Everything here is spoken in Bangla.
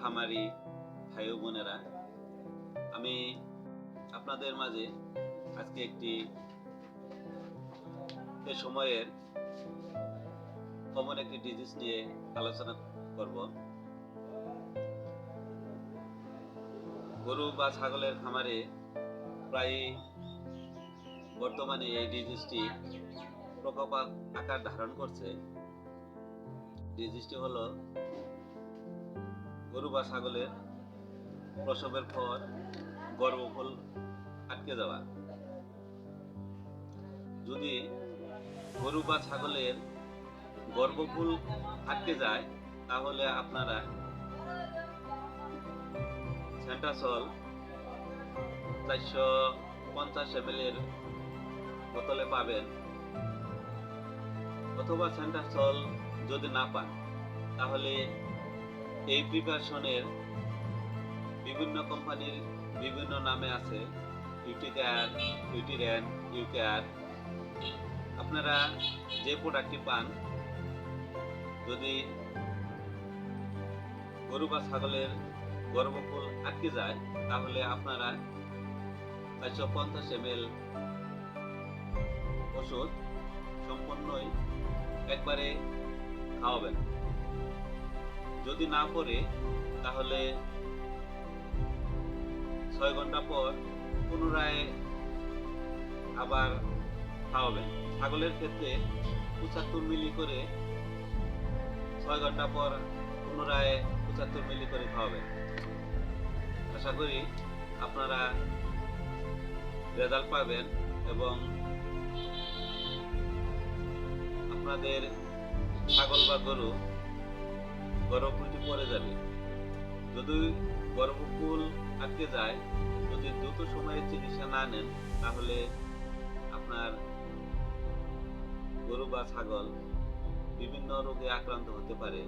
খামারি ভাই ও বোনেরা, আমি আপনাদের মাঝে আজকে একটি এ সময়ের কমন একটি ডিজিজ নিয়ে আলোচনা করব। গরু বা ছাগলের খামারে প্রায় বর্তমানে এই ডিজিজটি প্রকোপ আকার ধারণ করছে। ডিজিজটি হলো গরু বা ছাগলের প্রসবের পর গর্ভফুল আটকে যাওয়া। যদি গরু বা ছাগলের গর্ভফুল আটকে যায় তাহলে আপনারা সেন্টাসল 450 ml এর বোতলে পাবেন, অথবা সেন্টাসল যদি না পান তাহলে এই প্রিপারেশনের বিভিন্ন কোম্পানির বিভিন্ন নামে আছে, ইউটিকেয়ার, ইউটিরেন, ইউকেয়ার। আপনারা যে প্রোডাক্টটি পান, যদি গরু বা ছাগলের গর্ভফুল আটকে যায় তাহলে আপনারা 450 ml ওষুধ সম্পূর্ণই একবারে খাওয়াবেন। যদি না পড়ে তাহলে 6 ঘন্টা পর পুনরায় আবার খাওয়াবেন। ছাগলের ক্ষেত্রে 75 মিলি করে 6 ঘন্টা পর পুনরায় 75 মিলি করে খাওয়াবেন। আশা করি আপনারা রেজাল্ট পাবেন এবং আপনাদের ছাগল বা গরু গর্ভফুলটি পড়ে যাবে। যদি গর্ভফুল আটকে যায়, যদি দ্রুত সময়ে চিকিৎসা না নেন তাহলে আপনার গরু বা ছাগল বিভিন্ন রোগে আক্রান্ত হতে পারে।